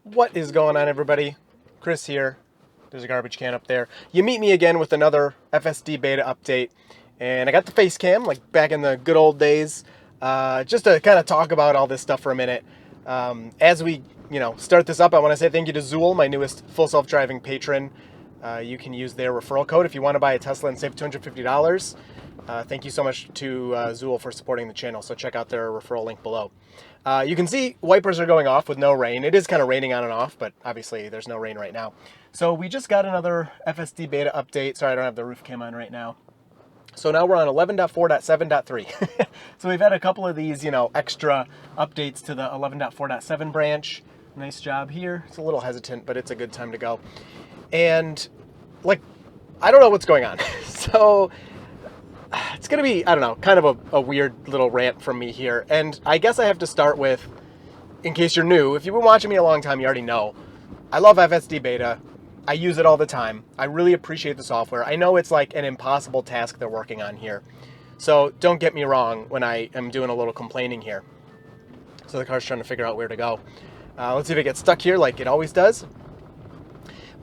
What is going on, everybody? Chris here. There's a garbage can up there. You meet me again with another FSD beta update, and I got the face cam like back in the good old days, just to kind of talk about all this stuff for a minute. As we, start this up, I want to say thank you to Zool, my newest full self-driving patron. You can use their referral code if you want to buy a Tesla and save $250. Thank you so much to Zool for supporting the channel. So check out their referral link below. You can see wipers are going off with no rain. It is kind of raining on and off, but obviously there's no rain right now. So we just got another FSD beta update. Sorry, I don't have the roof cam on right now. So now we're on 11.4.7.3. So we've had a couple of these, extra updates to the 11.4.7 branch. Nice job here. It's a little hesitant, but it's a good time to go. And I don't know what's going on. So it's going to be, I don't know, kind of a weird little rant from me here. And I guess I have to start with, in case you're new, if you've been watching me a long time, you already know, I love FSD beta. I use it all the time. I really appreciate the software. I know it's like an impossible task they're working on here. So don't get me wrong when I am doing a little complaining here. So the car's trying to figure out where to go. Let's see if it gets stuck here like it always does.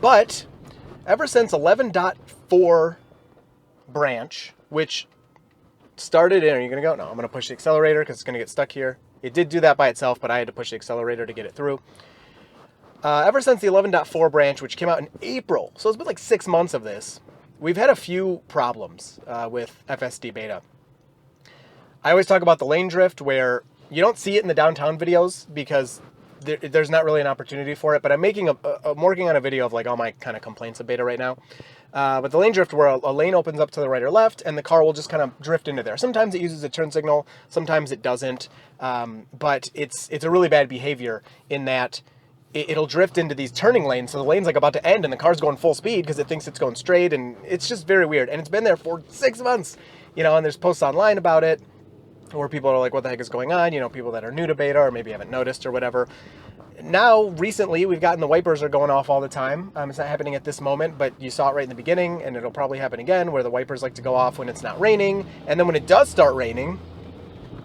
But ever since 11.4 branch, which started in, are you going to go? No, I'm going to push the accelerator because it's going to get stuck here. It did do that by itself, but I had to push the accelerator to get it through. Ever since the 11.4 branch, which came out in April, so it's been like 6 months of this, we've had a few problems with FSD beta. I always talk about the lane drift where you don't see it in the downtown videos because there's not really an opportunity for it, but I'm working on a video of like all my kind of complaints of beta right now. But the lane drift where a lane opens up to the right or left and the car will just kind of drift into there. Sometimes it uses a turn signal, sometimes it doesn't. But it's a really bad behavior in that it'll drift into these turning lanes. So the lane's like about to end and the car's going full speed because it thinks it's going straight, and it's just very weird. And it's been there for 6 months, and there's posts online about it where people are like, what the heck is going on? People that are new to beta or maybe haven't noticed or whatever. Now, recently, we've gotten the wipers are going off all the time. It's not happening at this moment, but you saw it right in the beginning, and it'll probably happen again, where the wipers like to go off when it's not raining. And then when it does start raining,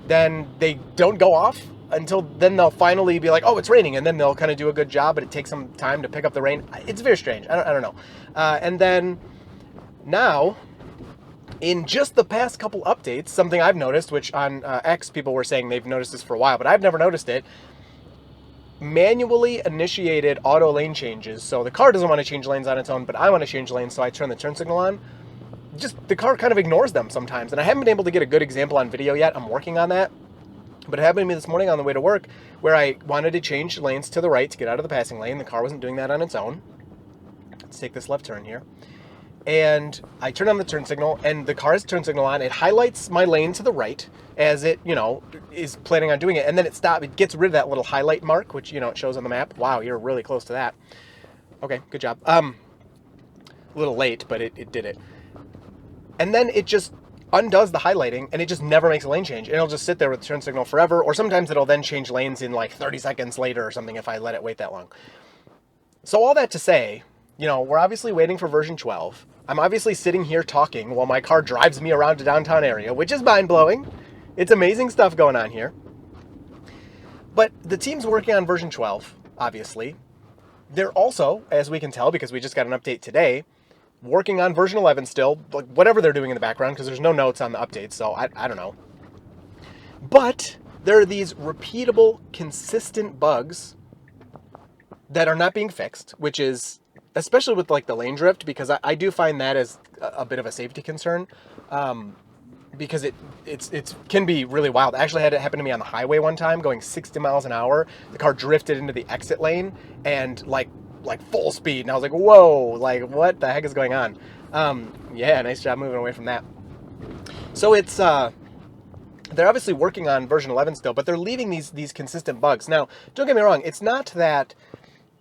then they don't go off until then they'll finally be like, oh, it's raining. And then they'll kind of do a good job, but it takes some time to pick up the rain. It's very strange. I don't know. And then now, in just the past couple updates, something I've noticed, which on X people were saying they've noticed this for a while, but I've never noticed it, manually initiated auto lane changes. So the car doesn't want to change lanes on its own, but I want to change lanes, so I turn the turn signal on. Just the car kind of ignores them sometimes, and I haven't been able to get a good example on video yet. I'm working on that. But it happened to me this morning on the way to work where I wanted to change lanes to the right to get out of the passing lane. The car wasn't doing that on its own. Let's take this left turn here. And I turn on the turn signal, and the car's turn signal on. It highlights my lane to the right as it, is planning on doing it. And then it stops. It gets rid of that little highlight mark, which, it shows on the map. Wow, you're really close to that. Okay, good job. A little late, but it did it. And then it just undoes the highlighting, and it just never makes a lane change. And it'll just sit there with the turn signal forever, or sometimes it'll then change lanes in like 30 seconds later or something if I let it wait that long. So all that to say, we're obviously waiting for version 12. I'm obviously sitting here talking while my car drives me around a downtown area, which is mind-blowing. It's amazing stuff going on here. But the team's working on version 12, obviously. They're also, as we can tell, because we just got an update today, working on version 11 still, like whatever they're doing in the background, because there's no notes on the updates, so I don't know. But there are these repeatable, consistent bugs that are not being fixed, which is, especially with like the lane drift, because I do find that as a bit of a safety concern, because it can be really wild. I actually had it happen to me on the highway one time, going 60 miles an hour. The car drifted into the exit lane and like full speed, and I was like, whoa, like what the heck is going on? Yeah, nice job moving away from that. So it's they're obviously working on version 11 still, but they're leaving these consistent bugs. Now, don't get me wrong, it's not that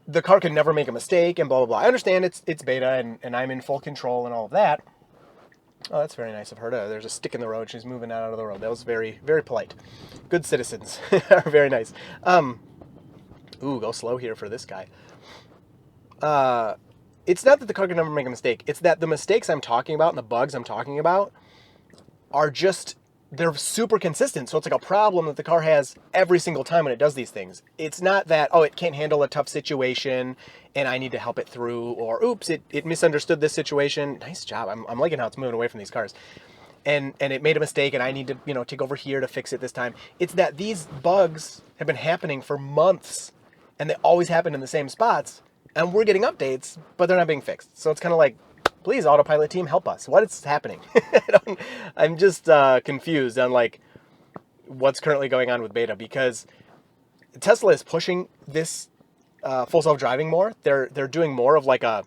the car can never make a mistake and blah blah blah. I understand it's beta and I'm in full control and all of that. Oh, that's very nice of her. There's a stick in the road. She's moving out of the road. That was very, very polite. Good citizens are very nice. Ooh, go slow here for this guy. It's not that the car can never make a mistake. It's that the mistakes I'm talking about and the bugs I'm talking about are just they're super consistent. So it's like a problem that the car has every single time when it does these things. It's not that, oh, it can't handle a tough situation and I need to help it through, or oops, it misunderstood this situation. Nice job. I'm liking how it's moving away from these cars. And it made a mistake and I need to, take over here to fix it this time. It's that these bugs have been happening for months and they always happen in the same spots. And we're getting updates, but they're not being fixed. So it's kind of like, please, Autopilot team, help us. What is happening? I'm just confused on like what's currently going on with beta, because Tesla is pushing this full self-driving more. They're doing more of like a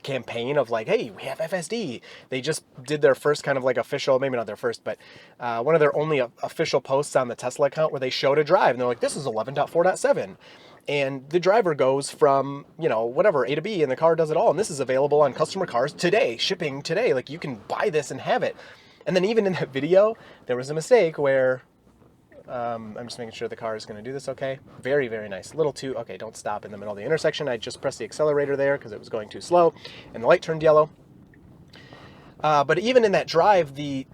campaign of like, hey, we have FSD. They just did their first kind of like official, maybe not their first, but one of their only official posts on the Tesla account where they showed a drive and they're like, this is 11.4.7. And the driver goes from, whatever, A to B, and the car does it all. And this is available on customer cars today, shipping today. Like, you can buy this and have it. And then even in that video, there was a mistake where, I'm just making sure the car is going to do this okay. Very, very nice. Okay, don't stop in the middle of the intersection. I just pressed the accelerator there because it was going too slow, and the light turned yellow. But even in that drive, the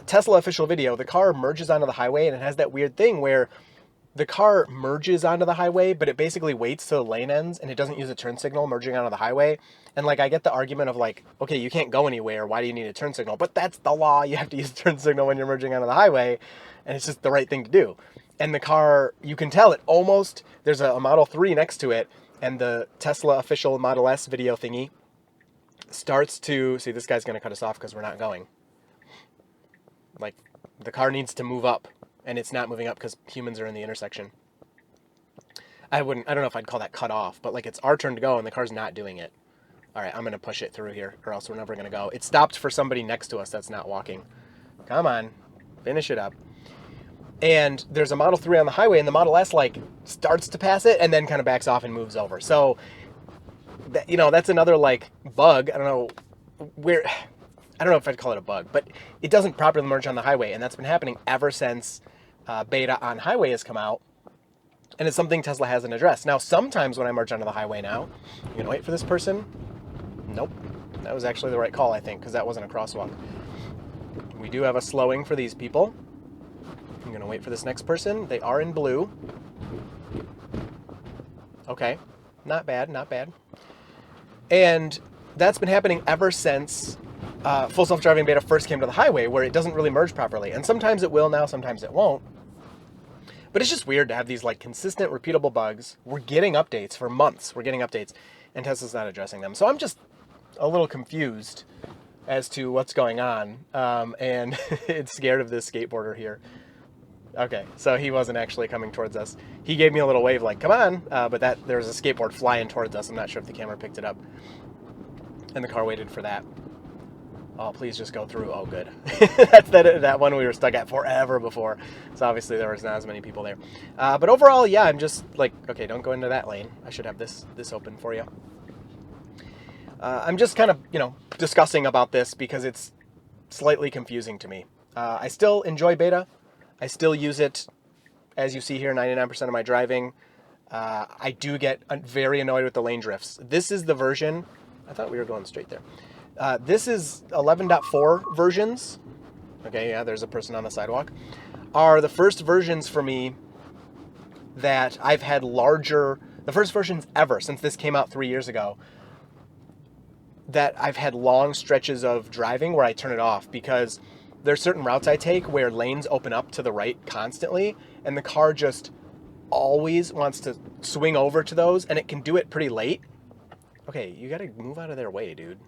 Tesla official video, the car merges onto the highway, and it has that weird thing where the car merges onto the highway, but it basically waits till the lane ends, and it doesn't use a turn signal merging onto the highway. And like, I get the argument of like, okay, you can't go anywhere. Why do you need a turn signal? But that's the law. You have to use a turn signal when you're merging onto the highway, and it's just the right thing to do. And the car, you can tell it almost, there's a Model 3 next to it, and the Tesla official Model S video thingy starts to, see, this guy's going to cut us off because we're not going. Like, the car needs to move up. And it's not moving up because humans are in the intersection. I don't know if I'd call that cut off, but like, it's our turn to go and the car's not doing it. All right, I'm going to push it through here or else we're never going to go. It stopped for somebody next to us that's not walking. Come on, finish it up. And there's a Model 3 on the highway and the Model S like starts to pass it and then kind of backs off and moves over. So, that's another like bug. I don't know if I'd call it a bug, but it doesn't properly merge on the highway. And that's been happening ever since beta on highway has come out. And it's something Tesla hasn't addressed. Now, sometimes when I merge onto the highway now, I'm going to wait for this person. Nope. That was actually the right call, I think, because that wasn't a crosswalk. We do have a slowing for these people. I'm going to wait for this next person. They are in blue. Okay. Not bad, not bad. And that's been happening ever since full self-driving beta first came to the highway, where it doesn't really merge properly. And sometimes it will now, sometimes it won't. But it's just weird to have these like consistent, repeatable bugs. We're getting updates for months. We're getting updates, and Tesla's not addressing them. So I'm just a little confused as to what's going on. And it's scared of this skateboarder here. Okay, so he wasn't actually coming towards us. He gave me a little wave like, come on. But there was a skateboard flying towards us. I'm not sure if the camera picked it up. And the car waited for that. Oh, please just go through. Oh, good. That's that one we were stuck at forever before. So obviously there was not as many people there. But overall, yeah, I'm just like, okay, don't go into that lane. I should have this open for you. I'm just kind of, discussing about this because it's slightly confusing to me. I still enjoy beta. I still use it, as you see here, 99% of my driving. I do get very annoyed with the lane drifts. This is the version. I thought we were going straight there. This is 11.4 versions. Okay, yeah, there's a person on the sidewalk. Are the first versions for me that I've had the first versions ever since this came out 3 years ago, that I've had long stretches of driving where I turn it off because there's certain routes I take where lanes open up to the right constantly and the car just always wants to swing over to those, and it can do it pretty late. Okay, you gotta move out of their way, dude.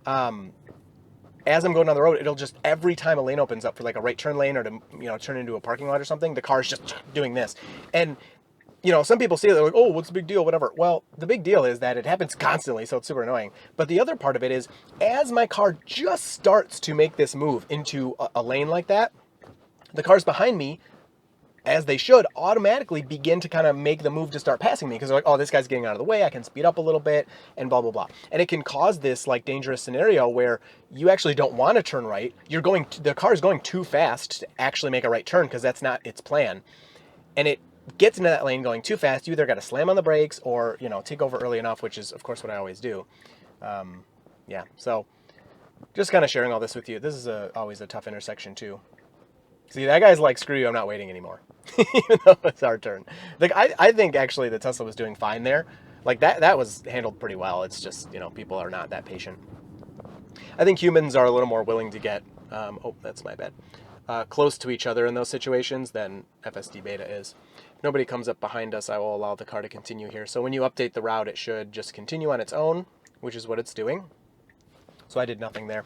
As I'm going down the road, it'll just, every time a lane opens up for like a right turn lane or to, turn into a parking lot or something, the car's just doing this. And, some people see it, they're like, oh, what's the big deal, whatever. Well, the big deal is that it happens constantly, so it's super annoying. But the other part of it is, as my car just starts to make this move into a lane like that, the cars behind me, as they should, automatically begin to kind of make the move to start passing me because they're like, oh, this guy's getting out of the way, I can speed up a little bit, and blah, blah, blah. And it can cause this like dangerous scenario where you actually don't want to turn right. The car is going too fast to actually make a right turn because that's not its plan. And it gets into that lane going too fast. You either got to slam on the brakes or, take over early enough, which is, of course, what I always do. Yeah, so just kind of sharing all this with you. This is always a tough intersection too. See, that guy's like, screw you, I'm not waiting anymore. Even though it's our turn. Like, I think actually the Tesla was doing fine there. Like, that was handled pretty well. It's just, people are not that patient. I think humans are a little more willing to get, oh, that's my bad, close to each other in those situations than FSD beta is. If nobody comes up behind us, I will allow the car to continue here. So when you update the route, it should just continue on its own, which is what it's doing. So I did nothing there.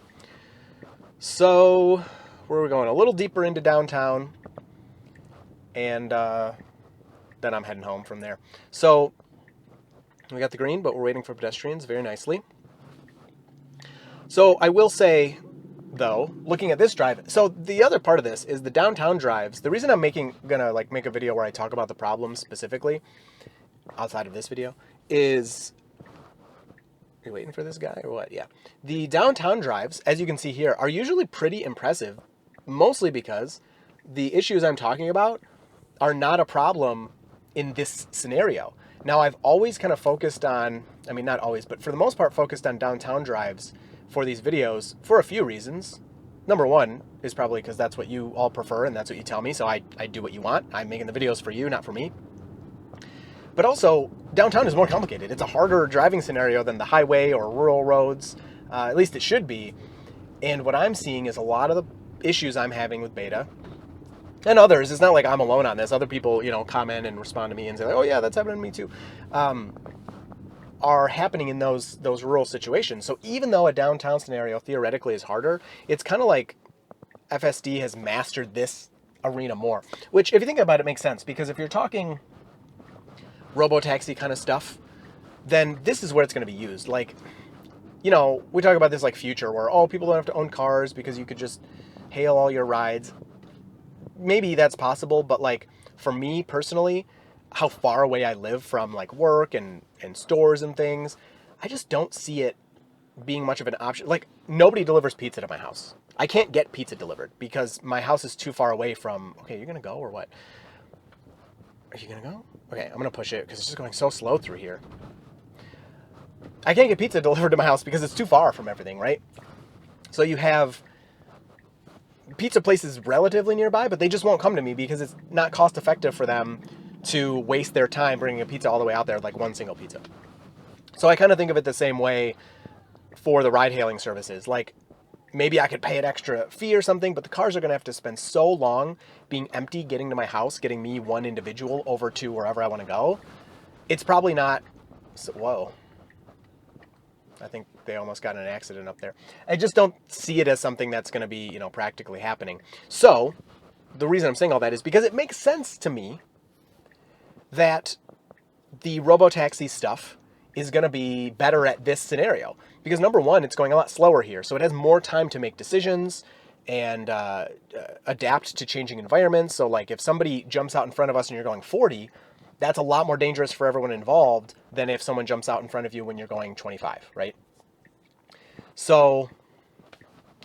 So where are we going? A little deeper into downtown, and then I'm heading home from there. So we got the green, but we're waiting for pedestrians very nicely. So I will say, though, looking at this drive, so the other part of this is the downtown drives. The reason I'm gonna make a video where I talk about the problems specifically, outside of this video, is, are you waiting for this guy or what? Yeah. The downtown drives, as you can see here, are usually pretty impressive, mostly because the issues I'm talking about are not a problem in this scenario. Now, I've always kind of focused on, I mean, not always, but for the most part, focused on downtown drives for these videos for a few reasons. Number one is probably because that's what you all prefer and that's what you tell me, so I do what you want. I'm making the videos for you, not for me. But also, downtown is more complicated. It's a harder driving scenario than the highway or rural roads. At least it should be. And what I'm seeing is a lot of the issues I'm having with beta, and others, it's not like I'm alone on this. Other people, comment and respond to me and say, oh yeah, that's happening to me too, are happening in those rural situations. So even though a downtown scenario theoretically is harder, it's kind of like FSD has mastered this arena more. Which, if you think about it, makes sense. Because if you're talking robo-taxi kind of stuff, then this is where it's going to be used. Like, we talk about this like future where, people don't have to own cars because you could just hail all your rides. Maybe that's possible, but like for me personally, how far away I live from like work and stores and things, I just don't see it being much of an option. Like, nobody delivers pizza to my house. I can't get pizza delivered because my house is too far away from, okay, you're going to go or what? Are you going to go? Okay, I'm going to push it because it's just going so slow through here. I can't get pizza delivered to my house because it's too far from everything, right? So you have pizza places relatively nearby, but they just won't come to me because it's not cost effective for them to waste their time bringing a pizza all the way out there, like one single pizza. So I kind of think of it the same way for the ride-hailing services. Like, maybe I could pay an extra fee or something, but the cars are going to have to spend so long being empty, getting to my house, getting me one individual over to wherever I want to go. It's probably not, whoa. I think they almost got in an accident up there. I just don't see it as something that's going to be, practically happening. So the reason I'm saying all that is because it makes sense to me that the robo-taxi stuff is going to be better at this scenario. Because number one, it's going a lot slower here. So it has more time to make decisions and adapt to changing environments. So like if somebody jumps out in front of us and you're going 40, that's a lot more dangerous for everyone involved than if someone jumps out in front of you when you're going 25, right? So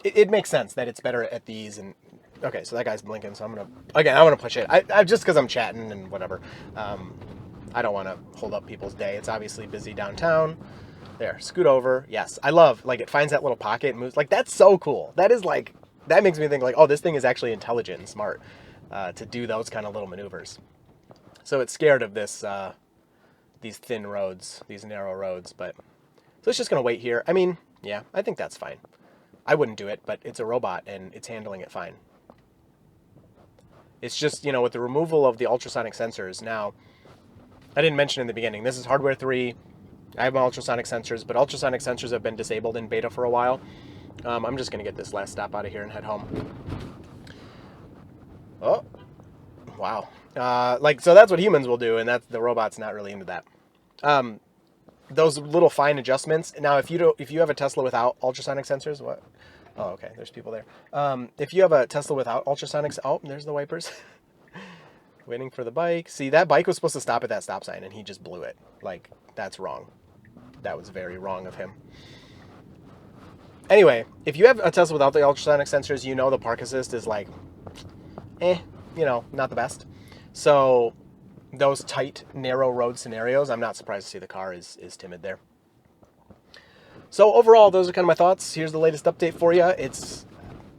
it makes sense that it's better at these. And okay, so that guy's blinking, so I'm gonna push it. I just because I'm chatting and whatever. I don't want to hold up people's day. It's obviously busy downtown. There, scoot over. Yes, I love, like, it finds that little pocket and moves. Like, that's so cool. That is like, that makes me think like, oh, this thing is actually intelligent and smart to do those kind of little maneuvers. So it's scared of this, these thin roads, these narrow roads. But so it's just gonna wait here. I mean, yeah, I think that's fine. I wouldn't do it, but it's a robot and it's handling it fine. It's just, with the removal of the ultrasonic sensors. Now, I didn't mention in the beginning, this is hardware 3. I have my ultrasonic sensors, but ultrasonic sensors have been disabled in beta for a while. I'm just going to get this last stop out of here and head home. Oh, wow. So that's what humans will do, and that's the robot's not really into that. Those little fine adjustments. Now, if you have a Tesla without ultrasonic sensors, what? Oh, okay, there's people there. If you have a Tesla without ultrasonics, oh, there's the wipers. Waiting for the bike. See, that bike was supposed to stop at that stop sign, and he just blew it. Like, that's wrong. That was very wrong of him. Anyway, if you have a Tesla without the ultrasonic sensors, the park assist is like, not the best. So those tight, narrow road scenarios, I'm not surprised to see the car is timid there. So overall, those are kind of my thoughts. Here's the latest update for you.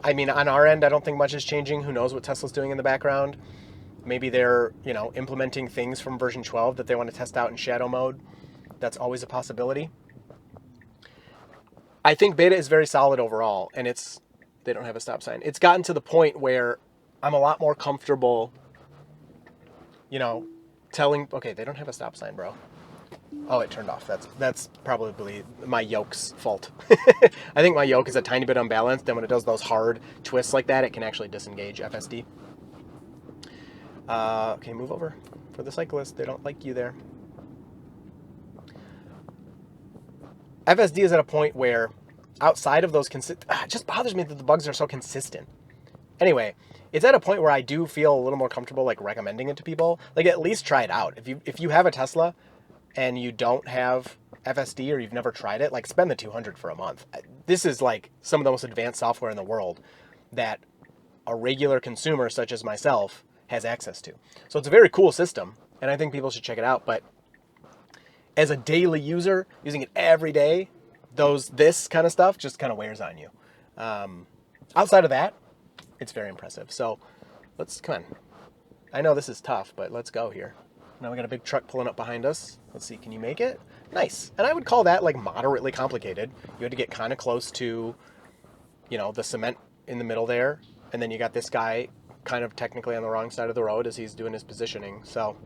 I mean, on our end, I don't think much is changing. Who knows what Tesla's doing in the background? Maybe they're, implementing things from version 12 that they want to test out in shadow mode. That's always a possibility. I think beta is very solid overall, and they don't have a stop sign. It's gotten to the point where I'm a lot more comfortable, telling, okay, they don't have a stop sign, bro. Oh, it turned off. That's probably my yoke's fault. I think my yoke is a tiny bit unbalanced, and when it does those hard twists like that, it can actually disengage FSD. Okay, move over for the cyclist. They don't like you there. FSD is at a point where outside of those it just bothers me that the bugs are so consistent. Anyway, it's at a point where I do feel a little more comfortable like recommending it to people. Like, at least try it out. If you have a Tesla and you don't have FSD or you've never tried it, like, spend the $200 for a month. This is like some of the most advanced software in the world that a regular consumer such as myself has access to. So it's a very cool system, and I think people should check it out. But as a daily user, using it every day, this kind of stuff just kind of wears on you. Outside of that, it's very impressive. So come on. I know this is tough, but let's go here. Now we got a big truck pulling up behind us. Let's see, can you make it? Nice. And I would call that like moderately complicated. You had to get kind of close to, the cement in the middle there. And then you got this guy kind of technically on the wrong side of the road as he's doing his positioning. So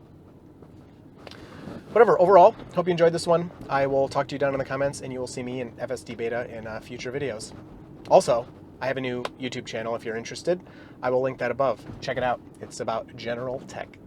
whatever, overall, hope you enjoyed this one. I will talk to you down in the comments, and you will see me in FSD beta in future videos. Also, I have a new YouTube channel if you're interested. I will link that above. Check it out. It's about general tech.